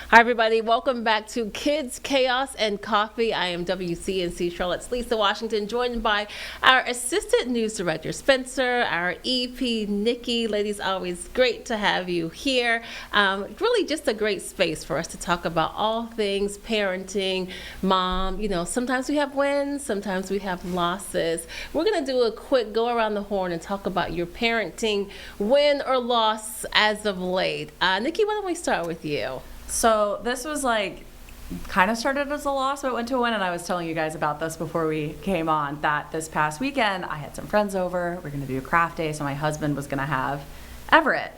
Hi, everybody. Welcome back to Kids, Chaos, and Coffee. I am WCNC Charlotte's Lisa Washington, joined by our Assistant News Director, Spencer, our EP, Nikki. Ladies, always great to have you here. Really just a great space for us to talk about all things parenting, mom. You know, sometimes we have wins, sometimes we have losses. We're going to do a quick go around the horn and talk about your parenting win or loss as of late. Nikki, why don't we start with you? So this was kind of started as a loss, but went to a win, and I was telling you guys about this before we came on, that this past weekend I had some friends over. We're going to do a craft day, so my husband was going to have Everett.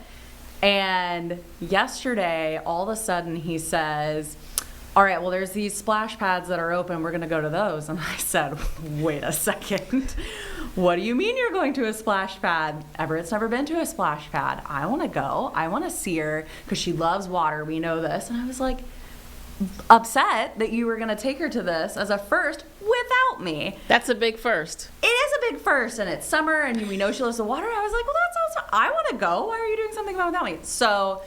And yesterday, all of a sudden, he says, all right, well, there's these splash pads that are open. We're going to go to those. And I said, wait a second. What do you mean you're going to a splash pad? Everett's never been to a splash pad. I want to go. I want to see her because she loves water. We know this. And I was upset that you were going to take her to this as a first without me. That's a big first. It is a big first, and it's summer, and we know she loves the water. I was like, well, that sounds, I want to go. Why are you doing something without me? So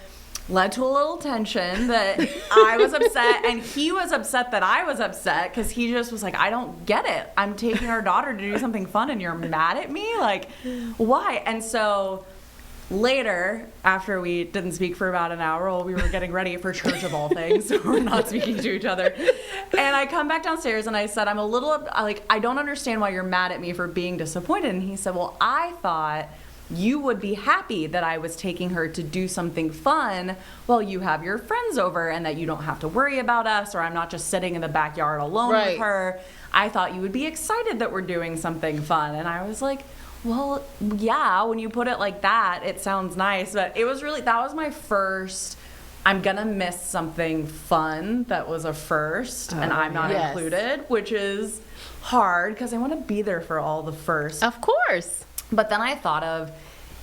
led to a little tension that I was upset, and he was upset that I was upset because he just was like, I don't get it. I'm taking our daughter to do something fun, and you're mad at me? Like, why? And so later, after we didn't speak for about an hour while we were getting ready for church of all things, so we're not speaking to each other, and I come back downstairs and I said, I'm a little, I don't understand why you're mad at me for being disappointed. And he said, well, I thought you would be happy that I was taking her to do something fun while you have your friends over, and that you don't have to worry about us, or I'm not just sitting in the backyard alone with her. I thought you would be excited that we're doing something fun. And I was like, well, yeah, when you put it like that, it sounds nice. But it was really, that was my first, I'm going to miss something fun that was a first, and I'm not included, which is hard because I want to be there for all the firsts. Of course. But then I thought of,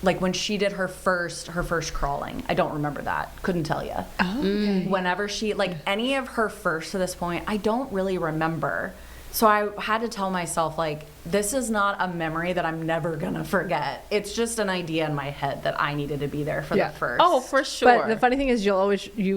when she did her first crawling. I don't remember that. Couldn't tell you. Oh, okay. Whenever she, any of her firsts to this point, I don't really remember. So I had to tell myself, this is not a memory that I'm never going to forget. It's just an idea in my head that I needed to be there for the first. Oh, for sure. But the funny thing is, you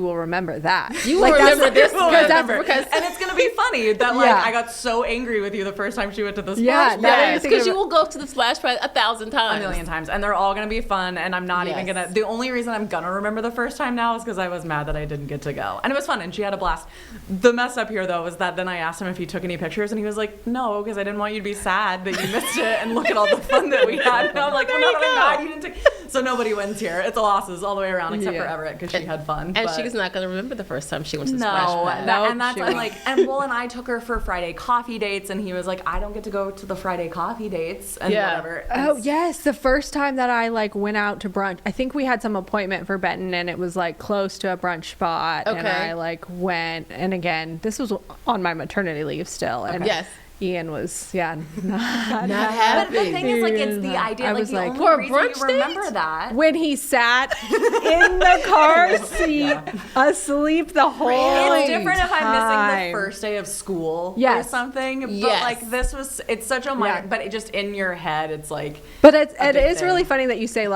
will remember that. You will remember this because and it's going to be funny that I got so angry with you the first time she went to the splash pad. Because you will go to the splash pad 1,000 times. A million times. And they're all going to be fun, and I'm not even going to, the only reason I'm going to remember the first time now is because I was mad that I didn't get to go. And it was fun, and she had a blast. The mess up here, though, was that then I asked him if he took any pictures, and he was like, no, because I didn't want you to be sad that you missed it and look at all the fun that we had. And I'm like, well, now that I'm mad, you didn't take. So nobody wins here. It's a losses all the way around except for Everett because she had fun. And she's not going to remember the first time she went to the splash pad. And that's and I took her for Friday coffee dates, and he was like, I don't get to go to the Friday coffee dates and whatever. Oh yes, the first time that I went out to brunch, I think we had some appointment for Benton, and it was close to a brunch spot, and I went, and again, this was on my maternity leave still, and Ian was not happy. But the thing is, it's the idea. I was the only for a reason brunch you remember that when he sat in the car seat asleep the whole time. It's different if I'm missing the first day of school or something. But this was, it's such a minor, but it just in your head, it's But it is really funny that you say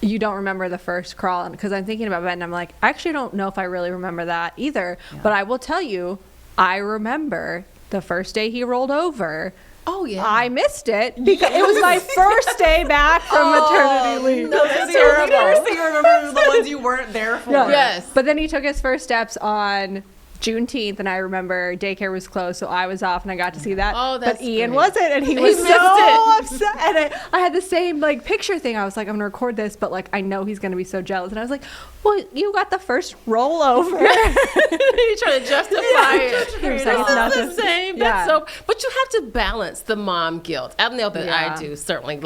you don't remember the first crawl, because I'm thinking about Ben, and I'm I actually don't know if I really remember that either. Yeah. But I will tell you, I remember the first day he rolled over. Oh, yeah. I missed it because it was my first day back from maternity leave. No, that's terrible. The first thing you remember was the ones you weren't there for. Yeah. Yes. But then he took his first steps on Juneteenth, and I remember daycare was closed, so I was off, and I got to see that. Oh, that's But Ian wasn't, and he was so upset. And I had the same picture thing. I was like, I'm gonna record this, but I know he's gonna be so jealous. And I was like, well, you got the first rollover. You're trying to justify it. This is the same. That's so. But you have to balance the mom guilt. I know that I do, certainly.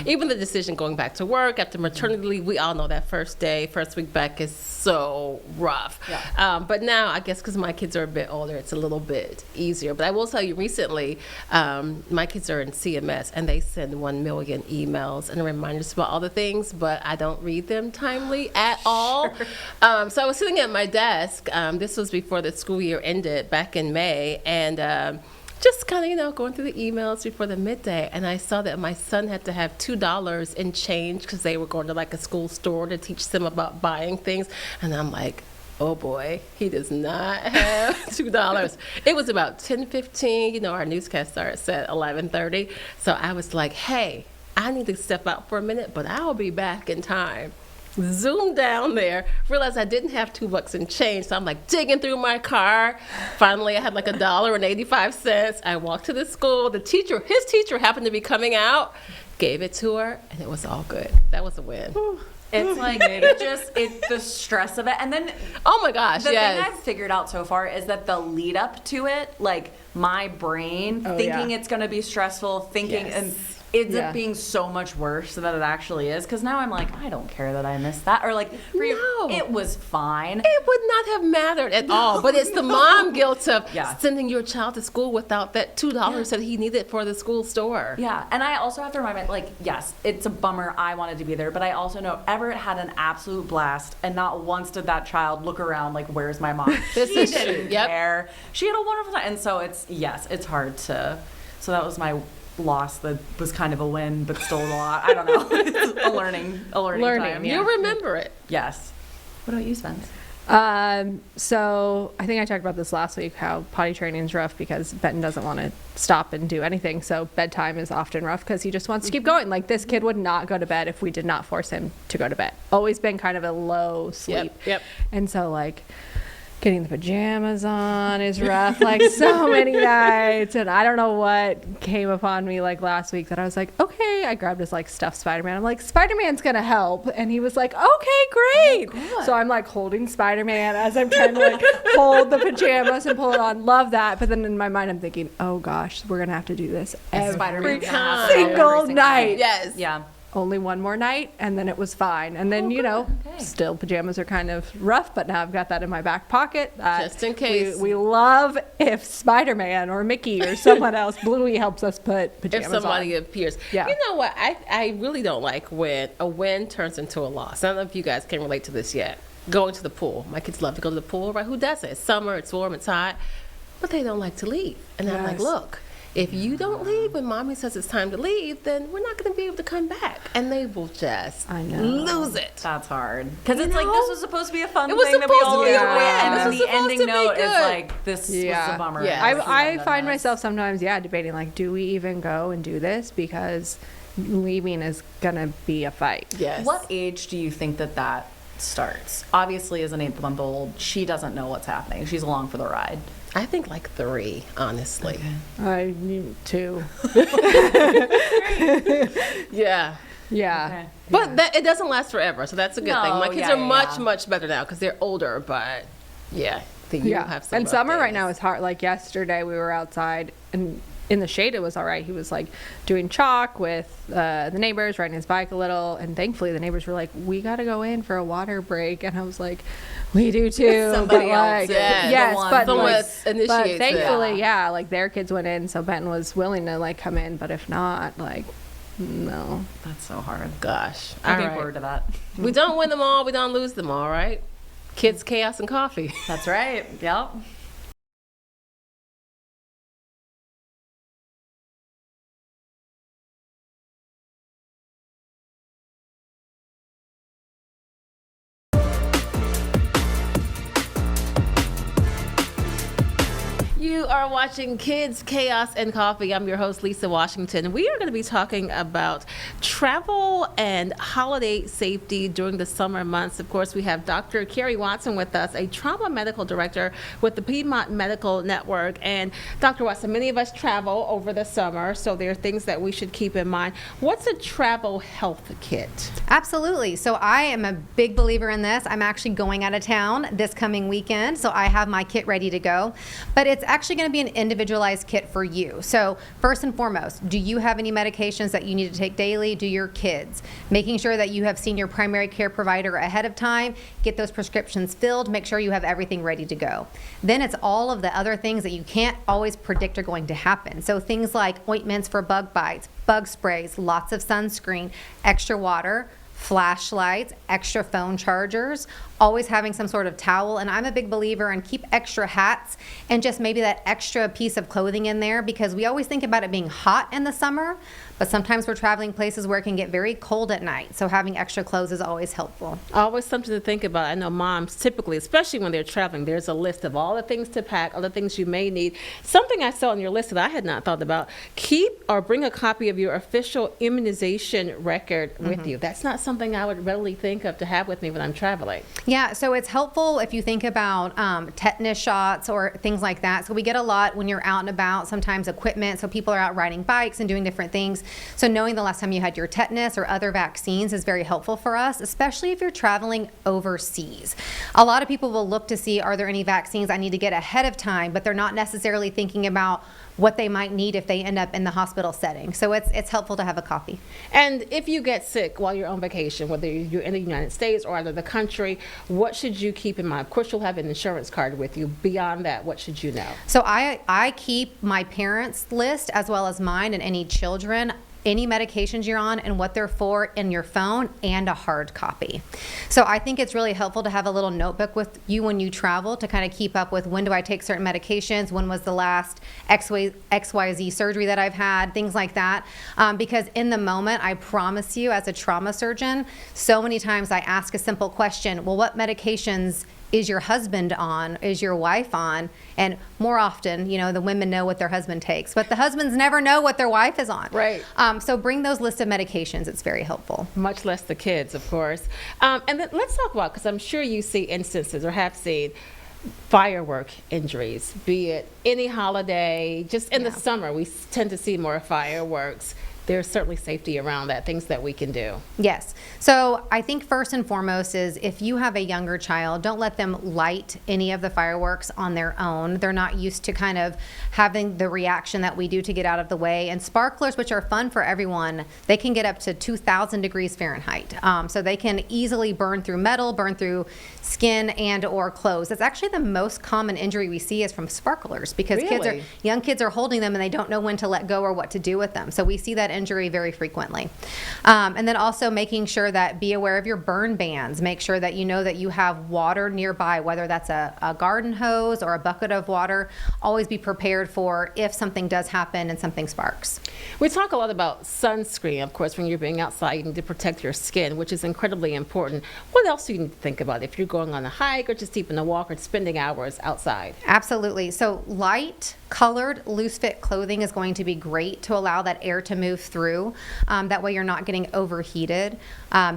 Even the decision going back to work after maternity leave, we all know that first week back is so rough. Yeah. But now, I guess because my kids are a bit older, it's a little bit easier. But I will tell you, recently, my kids are in CMS, and they send 1 million emails and reminders about all the things, but I don't read them timely at all. So I was sitting at my desk. This was before the school year ended back in May, and just kind of, going through the emails before the midday, and I saw that my son had to have $2 in change because they were going to a school store to teach them about buying things, and I'm like, Oh boy, he does not have $2. It was about 10:15. You know, our newscast starts at 11:30. So I was like, hey, I need to step out for a minute, but I'll be back in time. Zoomed down there, realized I didn't have $2 in change. So I'm like digging through my car. Finally, I had like $1.85. I walked to the school. His teacher happened to be coming out, gave it to her, and it was all good. That was a win. It's like, the stress of it. And then, oh my gosh, the thing I've figured out so far is that the lead up to it, like my brain thinking it's going to be stressful, and ends up being so much worse than it actually is. Because now I'm like, I don't care that I missed that. Or like, for you, it was fine. It would not have mattered at all. But it's the mom guilt of sending your child to school without that $2 that he needed for the school store. Yeah, and I also have to remind myself, like, yes, it's a bummer. I wanted to be there. But I also know Everett had an absolute blast. And not once did that child look around like, where's my mom? She didn't care. She had a wonderful time. And so it's hard to. So that was my loss that was kind of a win, but still a lot. I don't know. It's a learning time. Yeah. You'll remember it. Yes. What about you, Spence? So I think I talked about this last week, how potty training is rough because Benton doesn't want to stop and do anything. So bedtime is often rough because he just wants to keep going. Like this kid would not go to bed if we did not force him to go to bed. Always been kind of a low sleep. Yep. And so like getting the pajamas on is rough, like so many nights. And I don't know what came upon me like last week that I was like, okay, I grabbed his like stuffed Spider-Man. I'm like, Spider-Man's gonna help. And he was like, okay, great. Oh, so I'm like holding Spider-Man as I'm trying to like hold the pajamas and pull it on. Love that. But then in my mind, I'm thinking, oh gosh, we're gonna have to do this every single night. Yes. Yeah. Only one more night, and then it was fine. And then, still pajamas are kind of rough, but now I've got that in my back pocket. Just in case. We love if Spider-Man or Mickey or someone else, Bluey helps us put pajamas on. If somebody appears. Yeah. You know what? I really don't like when a win turns into a loss. I don't know if you guys can relate to this yet. Going to the pool. My kids love to go to the pool, right? Who doesn't? It's summer, it's warm, it's hot. But they don't like to leave. And I'm like, look. If you don't leave when mommy says it's time to leave, then we're not going to be able to come back. And they will just lose it. That's hard. Because it's like, this was supposed to be a fun thing that we all enjoy. And then the ending note is like, this was a bummer. Yeah. I find myself sometimes, debating, like, do we even go and do this? Because leaving is going to be a fight. Yes. What age do you think that starts? Obviously, as an 8-month-old, she doesn't know what's happening. She's along for the ride. I think like 3, honestly. Okay. I need 2. Yeah. Okay. But it doesn't last forever, so that's a good thing. My kids are much better now because they're older, but you have some and summer days. right now is hard. Like yesterday we were outside and in the shade it was all right. He was like doing chalk with the neighbors, riding his bike a little, and thankfully the neighbors were like, we got to go in for a water break, and I was like, we do too. Somebody else, but thankfully, like their kids went in, so Benton was willing to like come in, but if not, like, no. That's so hard. Gosh. Looking forward to that. We don't win them all, we don't lose them all, right? Kids, chaos, and coffee. That's right. Yep. You are watching Kids, Chaos, and Coffee. I'm your host, Lisa Washington. We are going to be talking about travel and holiday safety during the summer months. Of course, we have Dr. Kerry Watson with us, a trauma medical director with the Piedmont Medical Network. And Dr. Watson, many of us travel over the summer, so there are things that we should keep in mind. What's a travel health kit? Absolutely. So I am a big believer in this. I'm actually going out of town this coming weekend, so I have my kit ready to go. But it's actually going to be an individualized kit for you. So first and foremost, do you have any medications that you need to take daily? Do your kids? Making sure that you have seen your primary care provider ahead of time, get those prescriptions filled, make sure you have everything ready to go. Then it's all of the other things that you can't always predict are going to happen. So things like ointments for bug bites, bug sprays, lots of sunscreen, extra water, flashlights, extra phone chargers, always having some sort of towel. And I'm a big believer in keep extra hats and just maybe that extra piece of clothing in there, because we always think about it being hot in the summer, but sometimes we're traveling places where it can get very cold at night. So having extra clothes is always helpful. Always something to think about. I know moms typically, especially when they're traveling, there's a list of all the things to pack, all the things you may need. Something I saw on your list that I had not thought about, keep or bring a copy of your official immunization record with you. That's not something I would readily think of to have with me when I'm traveling. Yeah, so it's helpful if you think about tetanus shots or things like that. So we get a lot when you're out and about, sometimes equipment. So people are out riding bikes and doing different things. So knowing the last time you had your tetanus or other vaccines is very helpful for us, especially if you're traveling overseas. A lot of people will look to see, are there any vaccines I need to get ahead of time, but they're not necessarily thinking about what they might need if they end up in the hospital setting. So it's helpful to have a copy. And if you get sick while you're on vacation, whether you're in the United States or out of the country, what should you keep in mind? Of course, you'll have an insurance card with you. Beyond that, what should you know? So I keep my parents' list as well as mine and any children, any medications you're on and what they're for in your phone, and a hard copy. So I think it's really helpful to have a little notebook with you when you travel to kind of keep up with when do I take certain medications, when was the last XYZ surgery that I've had, things like that. Because in the moment, I promise you, as a trauma surgeon, so many times I ask a simple question, well, what medications is your husband on? Is your wife on? And more often, the women know what their husband takes, but the husbands never know what their wife is on. Right. So bring those list of medications. It's very helpful. Much less the kids, of course. And then let's talk about, because I'm sure you see instances or have seen firework injuries, be it any holiday, just in the summer, we tend to see more fireworks. There's certainly safety around that, things that we can do. Yes. So I think first and foremost is if you have a younger child, don't let them light any of the fireworks on their own. They're not used to kind of having the reaction that we do to get out of the way. And sparklers, which are fun for everyone, they can get up to 2,000 degrees Fahrenheit. So they can easily burn through metal, burn through skin and or clothes. That's actually the most common injury we see is from sparklers, because young kids are holding them and they don't know when to let go or what to do with them. So we see that injury very frequently. And then also making sure that be aware of your burn bands. Make sure that you know that you have water nearby, whether that's a garden hose or a bucket of water. Always be prepared for if something does happen and something sparks. We talk a lot about sunscreen, of course, when you're being outside, you need to protect your skin, which is incredibly important. What else do you need to think about if you're going on a hike or just taking a walk or spending hours outside? Absolutely. So light, colored, loose fit clothing is going to be great to allow that air to move through. That way you're not getting overheated.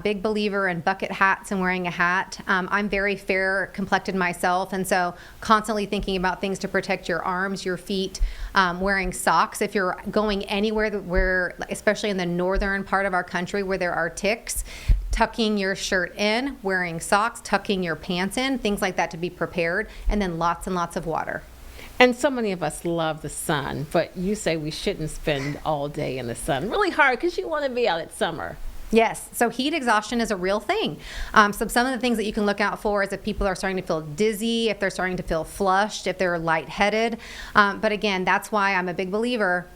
Big believer in bucket hats and wearing a hat. I'm very fair complected myself, and so constantly thinking about things to protect your arms, your feet, wearing socks. If you're going anywhere where, especially in the northern part of our country where there are ticks, tucking your shirt in, wearing socks, tucking your pants in, things like that to be prepared, and then lots and lots of water. And so many of us love the sun, but you say we shouldn't spend all day in the sun. Really hard because you want to be out at summer. Yes, so heat exhaustion is a real thing. So some of the things that you can look out for is if people are starting to feel dizzy, if they're starting to feel flushed, if they're lightheaded. But again, that's why I'm a big believer.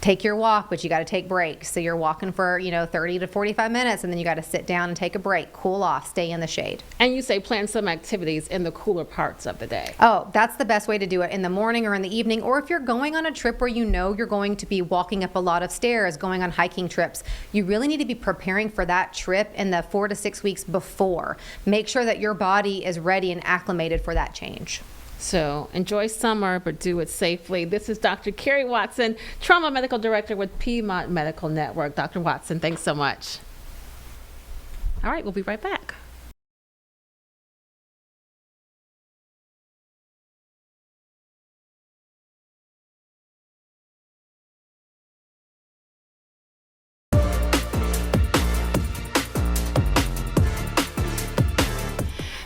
Take your walk, but you got to take breaks. So you're walking for 30 to 45 minutes, and then you got to sit down and take a break, cool off, stay in the shade. And you say plan some activities in the cooler parts of the day. Oh, that's the best way to do it, in the morning or in the evening. Or if you're going on a trip where you're going to be walking up a lot of stairs, going on hiking trips, you really need to be preparing for that trip in the 4 to 6 weeks before. Make sure that your body is ready and acclimated for that change. So enjoy summer, but do it safely. This is Dr. Kerry Watson, Trauma Medical Director with Piedmont Medical Network. Dr. Watson, thanks so much. All right, we'll be right back.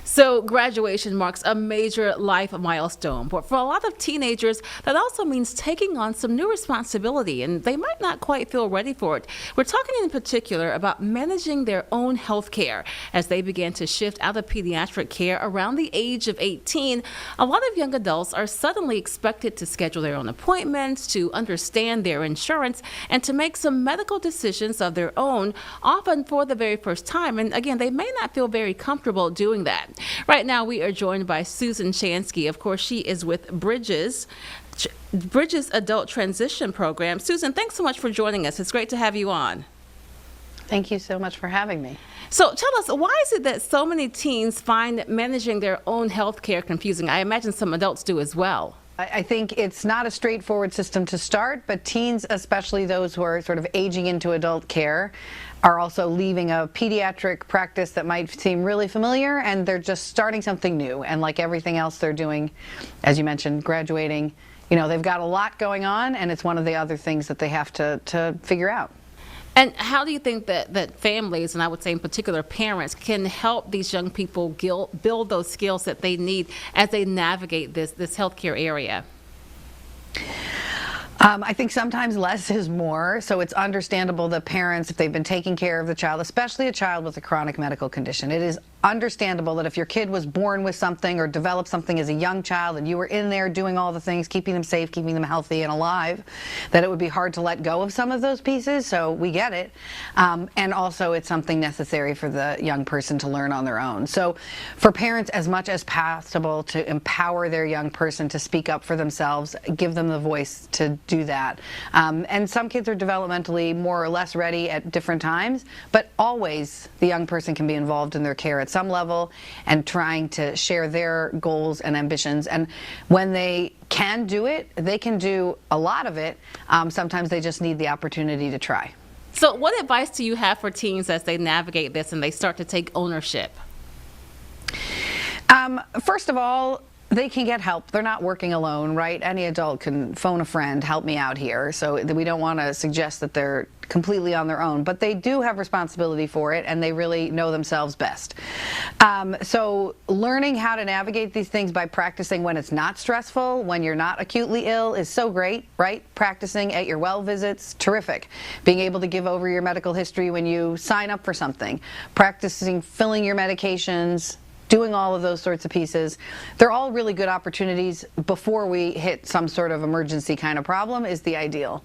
So graduation marks a major life milestone, but for a lot of teenagers, that also means taking on some new responsibility, and they might not quite feel ready for it. We're talking in particular about managing their own health care as they begin to shift out of pediatric care around the age of 18. A lot of young adults are suddenly expected to schedule their own appointments, to understand their insurance, and to make some medical decisions of their own, often for the very first time. And again, they may not feel very comfortable doing that. Right now, we are joined by Susan Chansky. Of course, she is with Bridges Bridges Adult Transition Program. Susan, thanks so much for joining us. It's great to have you on. Thank you so much for having me. So tell us, why is it that so many teens find managing their own health care confusing? I imagine some adults do as well. I think it's not a straightforward system to start, but teens, especially those who are sort of aging into adult care, are also leaving a pediatric practice that might seem really familiar, and they're just starting something new. And like everything else they're doing, as you mentioned, graduating, they've got a lot going on, and it's one of the other things that they have to figure out. And how do you think that families, and I would say in particular parents, can help these young people build those skills that they need as they navigate this healthcare area? I think sometimes less is more, so it's understandable that parents, if they've been taking care of the child, especially a child with a chronic medical condition, it is understandable that if your kid was born with something or developed something as a young child and you were in there doing all the things, keeping them safe, keeping them healthy and alive, that it would be hard to let go of some of those pieces, so we get it. And also it's something necessary for the young person to learn on their own. So for parents, as much as possible, to empower their young person to speak up for themselves, give them the voice to do that. And some kids are developmentally more or less ready at different times, but always the young person can be involved in their care at some level and trying to share their goals and ambitions. And when they can do it, they can do a lot of it. Sometimes they just need the opportunity to try. So what advice do you have for teens as they navigate this and they start to take ownership? First of all, they can get help. They're not working alone, right? Any adult can phone a friend, help me out here. So we don't want to suggest that they're completely on their own, but they do have responsibility for it, and they really know themselves best. So learning how to navigate these things by practicing when it's not stressful, when you're not acutely ill, is so great, right? Practicing at your well visits, terrific. Being able to give over your medical history when you sign up for something. Practicing filling your medications, doing all of those sorts of pieces. They're all really good opportunities before we hit some sort of emergency kind of problem is the ideal.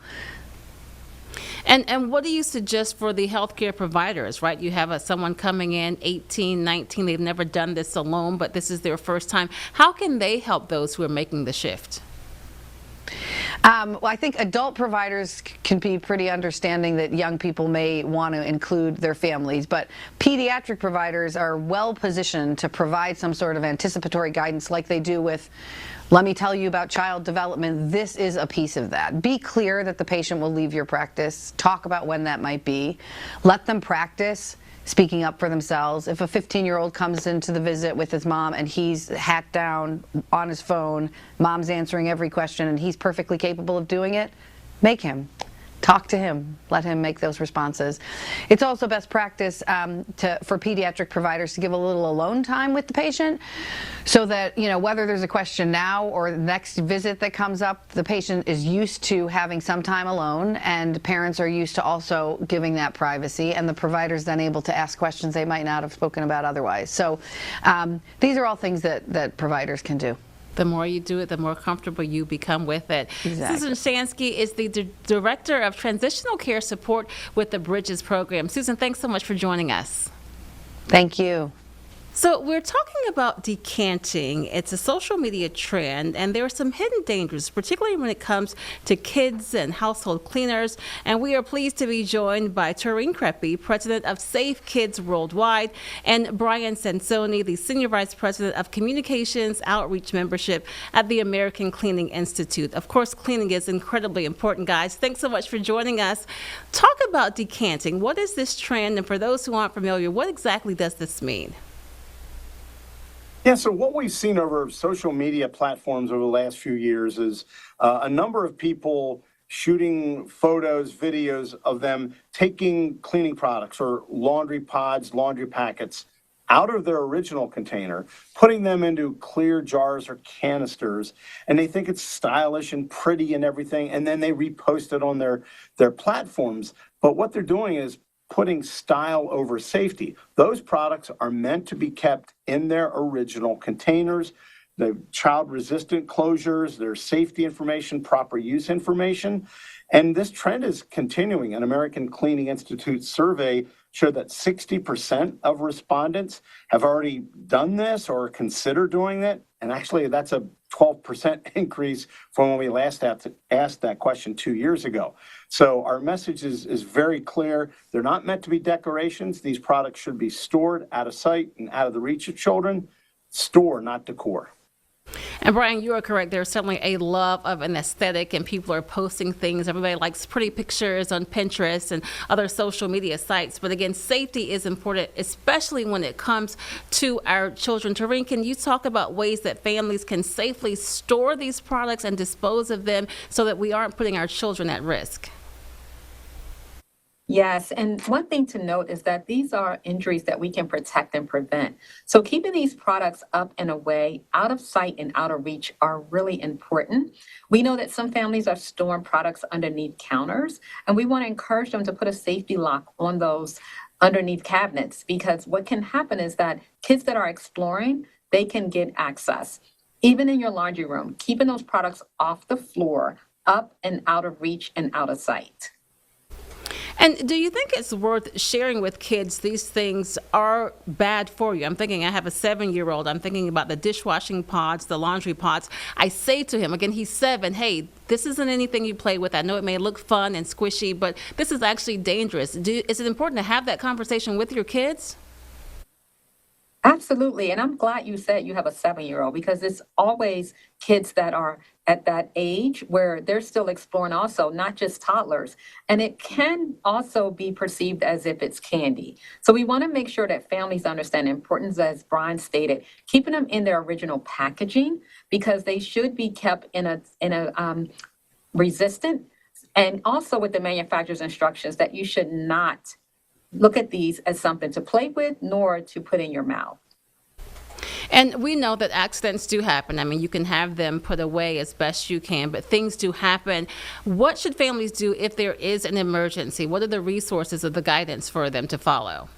And what do you suggest for the healthcare providers, right? You have someone coming in, 18, 19, they've never done this alone, but this is their first time. How can they help those who are making the shift? Well, I think adult providers can be pretty understanding that young people may want to include their families, but pediatric providers are well positioned to provide some sort of anticipatory guidance like they do with, let me tell you about child development. This is a piece of that. Be clear that the patient will leave your practice. Talk about when that might be. Let them practice speaking up for themselves. If a 15-year-old comes into the visit with his mom and he's hat down on his phone, mom's answering every question, and he's perfectly capable of doing it, make him. Talk to him. Let him make those responses. It's also best practice for pediatric providers to give a little alone time with the patient so that, whether there's a question now or the next visit that comes up, the patient is used to having some time alone, and parents are used to also giving that privacy, and the provider's then able to ask questions they might not have spoken about otherwise. So these are all things that providers can do. The more you do it, the more comfortable you become with it. Exactly. Susan Chansky is the Director of Transitional Care Support with the Bridges Program. Susan, thanks so much for joining us. Thank you. So we're talking about decanting. It's a social media trend, and there are some hidden dangers, particularly when it comes to kids and household cleaners. And we are pleased to be joined by Tareen Creppy, President of Safe Kids Worldwide, and Brian Sansoni, the Senior Vice President of Communications Outreach Membership at the American Cleaning Institute. Of course, cleaning is incredibly important, guys. Thanks so much for joining us. Talk about decanting. What is this trend? And for those who aren't familiar, what exactly does this mean? Yeah, so what we've seen over social media platforms over the last few years is a number of people shooting photos, videos of them taking cleaning products or laundry pods, laundry packets out of their original container, putting them into clear jars or canisters, and they think it's stylish and pretty and everything, and then they repost it on their platforms. But what they're doing is putting style over safety. Those products are meant to be kept in their original containers, the child-resistant closures, their safety information, proper use information. And this trend is continuing. An American Cleaning Institute survey showed that 60% of respondents have already done this or consider doing it. And actually, that's a 12% increase from when we last asked that question 2 years ago. So our message is very clear. They're not meant to be decorations. These products should be stored out of sight and out of the reach of children. Store, not decor. And Brian, you are correct. There's certainly a love of an aesthetic, and people are posting things. Everybody likes pretty pictures on Pinterest and other social media sites. But again, safety is important, especially when it comes to our children. Tareen, can you talk about ways that families can safely store these products and dispose of them so that we aren't putting our children at risk? Yes, and one thing to note is that these are injuries that we can protect and prevent. So keeping these products up and away, out of sight and out of reach are really important. We know that some families are storing products underneath counters, and we want to encourage them to put a safety lock on those underneath cabinets, because what can happen is that kids that are exploring, they can get access. Even in your laundry room, keeping those products off the floor, up and out of reach and out of sight. And do you think it's worth sharing with kids these things are bad for you? I'm thinking, I have a 7-year-old. I'm thinking about the dishwashing pods, the laundry pods. I say to him, again, he's 7, hey, this isn't anything you play with. I know it may look fun and squishy, but this is actually dangerous. Is it important to have that conversation with your kids? Absolutely. And I'm glad you said you have a 7-year-old, because it's always kids that are at that age where they're still exploring also, not just toddlers. And it can also be perceived as if it's candy. So we want to make sure that families understand the importance, as Brian stated, keeping them in their original packaging, because they should be kept in a resistant, and also with the manufacturer's instructions that you should not look at these as something to play with, nor to put in your mouth. And we know that accidents do happen. I mean, you can have them put away as best you can, but things do happen. What should families do if there is an emergency? What are the resources or the guidance for them to follow?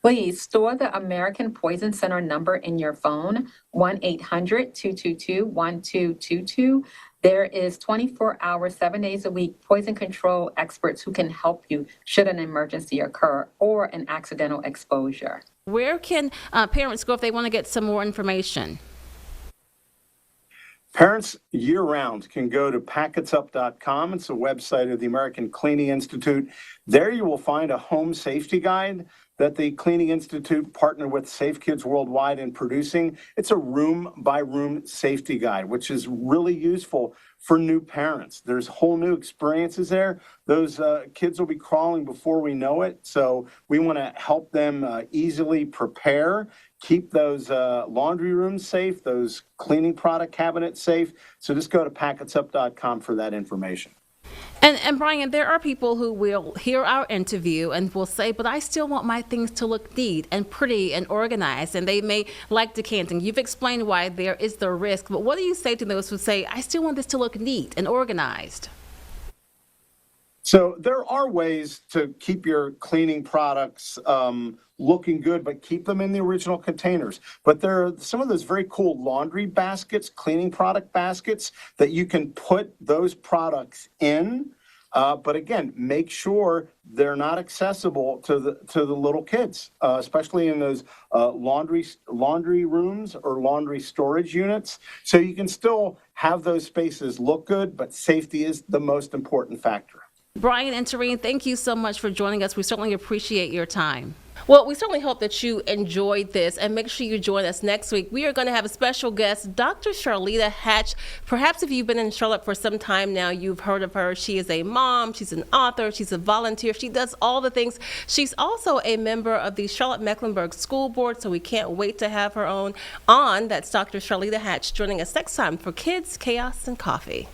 Please store the American Poison Center number in your phone, 1-800-222-1222. There is 24 hours, 7 days a week, poison control experts who can help you should an emergency occur or an accidental exposure. Where can parents go if they want to get some more information? Parents year-round can go to packetsup.com. It's a website of the American Cleaning Institute. There you will find a home safety guide that the Cleaning Institute partnered with Safe Kids Worldwide in producing. It's a room-by-room safety guide, which is really useful for new parents. There's whole new experiences there. Those kids will be crawling before we know it, so we want to help them easily prepare, keep those laundry rooms safe, those cleaning product cabinets safe. So just go to packetsup.com for that information. And Brian, there are people who will hear our interview and will say, but I still want my things to look neat and pretty and organized, and they may like decanting. You've explained why there is the risk, but what do you say to those who say, I still want this to look neat and organized? So there are ways to keep your cleaning products looking good, but keep them in the original containers. But there are some of those very cool laundry baskets, cleaning product baskets, that you can put those products in. But again, make sure they're not accessible to the little kids, especially in those laundry rooms or laundry storage units. So you can still have those spaces look good, but safety is the most important factor. Brian and Tareen, thank you so much for joining us. We certainly appreciate your time. Well, we certainly hope that you enjoyed this, and make sure you join us next week. We are going to have a special guest, Dr. Charlita Hatch. Perhaps if you've been in Charlotte for some time now, you've heard of her. She is a mom, she's an author, she's a volunteer, she does all the things. She's also a member of the Charlotte-Mecklenburg School Board, so we can't wait to have her on. That's Dr. Charlita Hatch joining us next time for Kids, Chaos, and Coffee.